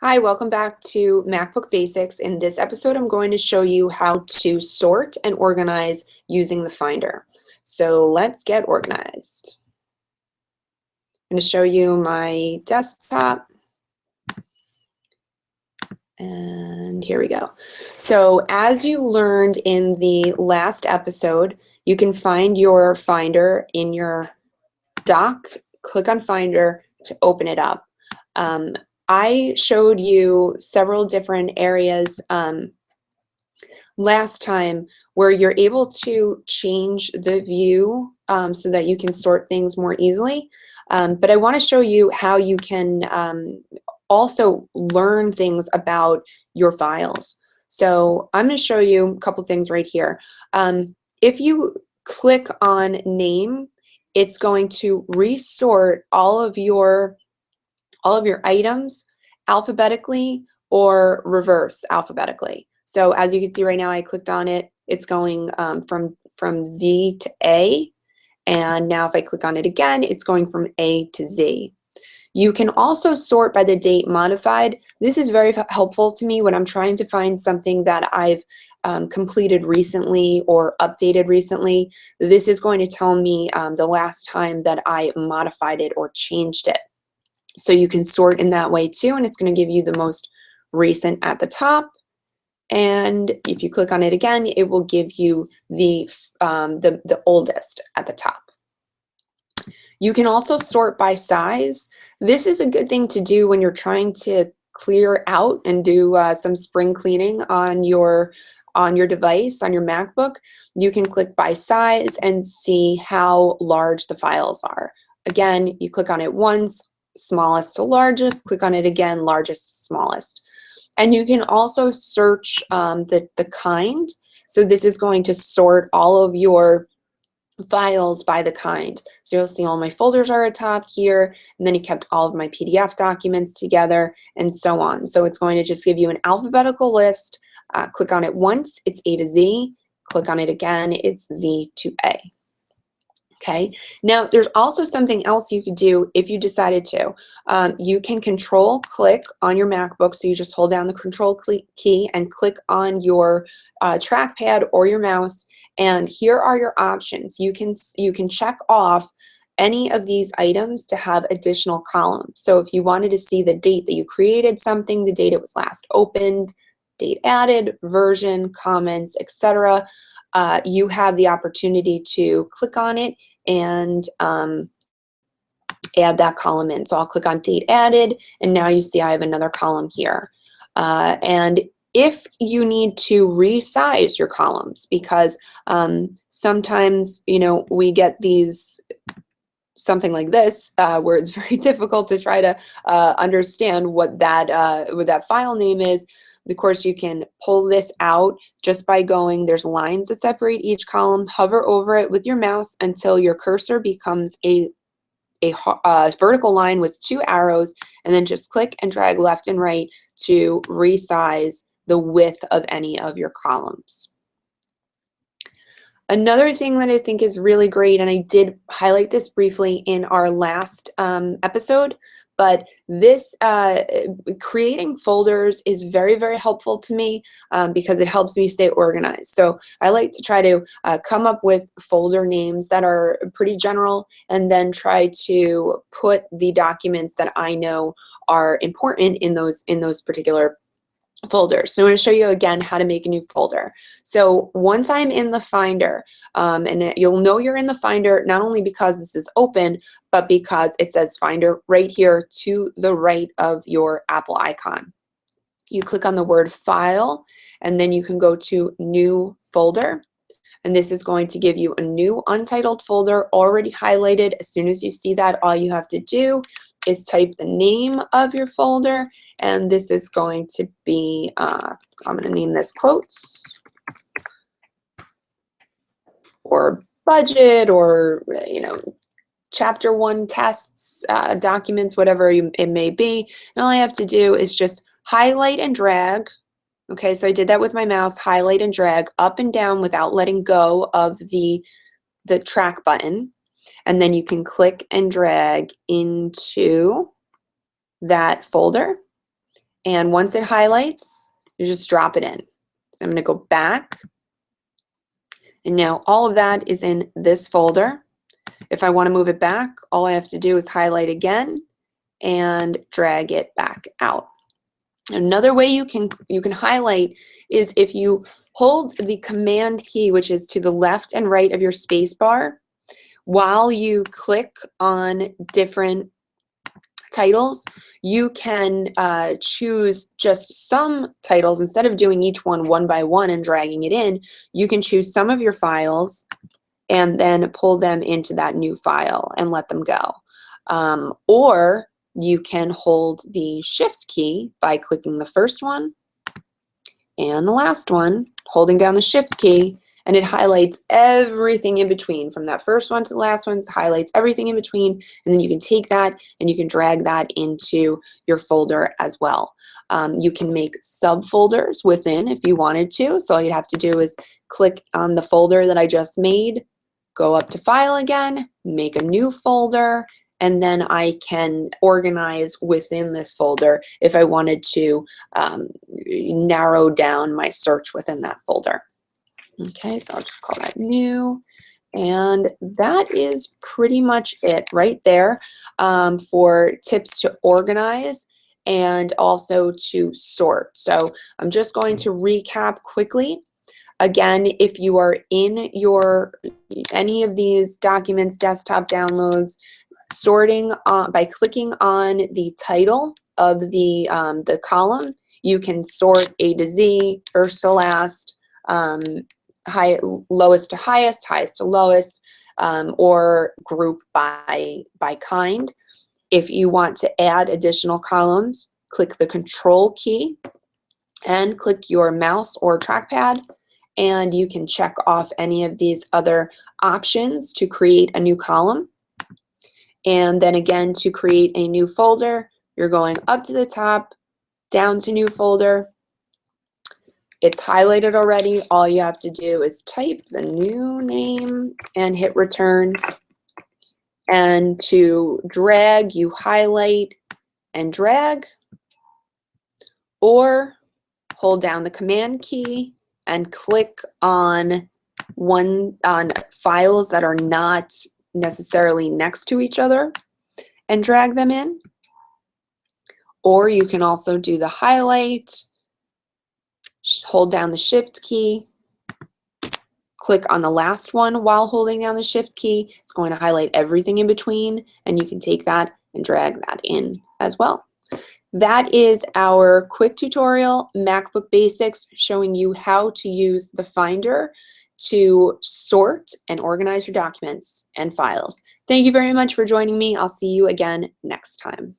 Hi, welcome back to MacBook Basics. In this episode, I'm going to show you how to sort and organize using the Finder. So let's get organized. I'm going to show you my desktop. And here we go. So as you learned in the last episode, you can find your Finder in your dock, click on Finder to open it up. I showed you several different areas last time where you're able to change the view so that you can sort things more easily. But I want to show you how you can also learn things about your files. So I'm going to show you a couple things right here. If you click on name, it's going to resort all of your items alphabetically or reverse alphabetically. So as you can see right now, I clicked on it, it's going from Z to A, and now if I click on it again, it's going from A to Z. You can also sort by the date modified. This is very helpful to me when I'm trying to find something that I've completed recently or updated recently. This is going to tell me the last time that I modified it or changed it. So you can sort in that way too, and it's going to give you the most recent at the top. And if you click on it again, it will give you the oldest at the top. You can also sort by size. This is a good thing to do when you're trying to clear out and do some spring cleaning on your device, on your MacBook. You can click by size and see how large the files are. Again, you click on it once, smallest to largest, click on it again, largest to smallest. And you can also search the kind. So this is going to sort all of your files by the kind. So you'll see all my folders are at top here, and then it kept all of my PDF documents together, and so on. So it's going to just give you an alphabetical list. Click on it once, it's A to Z. Click on it again, it's Z to A. Okay, now there's also something else you could do if you decided to. You can control click on your MacBook, so you just hold down the control key and click on your trackpad or your mouse, and here are your options. You can check off any of these items to have additional columns. So if you wanted to see the date that you created something, the date it was last opened, date added, version, comments, etc., you have the opportunity to click on it and add that column in. So I'll click on date added, and now you see I have another column here. And if you need to resize your columns, because sometimes, you know, we get these something like this where it's very difficult to try to understand what that file name is. Of course, you can pull this out just by going, there's lines that separate each column, hover over it with your mouse until your cursor becomes a vertical line with two arrows, and then just click and drag left and right to resize the width of any of your columns. Another thing that I think is really great, and I did highlight this briefly in our last episode, but this creating folders is very, very helpful to me because it helps me stay organized. So I like to try to come up with folder names that are pretty general, and then try to put the documents that I know are important in those particular folders. So I'm going to show you again how to make a new folder. So once I'm in the Finder, and you'll know you're in the Finder not only because this is open, but because it says Finder right here to the right of your Apple icon. You click on the word File, and then you can go to New Folder. And this is going to give you a new untitled folder already highlighted. As soon as you see that, all you have to do is type the name of your folder, and this is going to be, I'm going to name this quotes, or budget, or, you know, chapter 1 tests, documents, whatever it may be. And all I have to do is just highlight and drag. Okay, so I did that with my mouse, highlight and drag up and down without letting go of the track button. And then you can click and drag into that folder. And once it highlights, you just drop it in. So I'm going to go back. And now all of that is in this folder. If I want to move it back, all I have to do is highlight again and drag it back out. Another way you can highlight is if you hold the Command key, which is to the left and right of your space bar, while you click on different titles, you can choose just some titles. Instead of doing each one by one and dragging it in, you can choose some of your files and then pull them into that new file and let them go. Or you can hold the Shift key by clicking the first one and the last one, holding down the Shift key, and it highlights everything in between. From that first one to the last one, it highlights everything in between, and then you can take that and you can drag that into your folder as well. You can make subfolders within if you wanted to, so all you'd have to do is click on the folder that I just made, go up to File again, make a new folder, and then I can organize within this folder if I wanted to narrow down my search within that folder. Okay, so I'll just call that new. And that is pretty much it right there for tips to organize and also to sort. So I'm just going to recap quickly. Again, if you are in any of these documents, desktop downloads, sorting by clicking on the title of the column, you can sort A to Z, first to last, lowest to highest, highest to lowest, or group by kind. If you want to add additional columns, click the Control key and click your mouse or trackpad, and you can check off any of these other options to create a new column. And then again, to create a new folder, you're going up to the top, down to new folder. It's highlighted already. All you have to do is type the new name and hit return. And to drag, you highlight and drag, or hold down the Command key and click on files that are not necessarily next to each other and drag them in. Or you can also do the highlight, hold down the Shift key, click on the last one while holding down the Shift key. It's going to highlight everything in between, and you can take that and drag that in as well. That is our quick tutorial, MacBook Basics, showing you how to use the Finder to sort and organize your documents and files. Thank you very much for joining me. I'll see you again next time.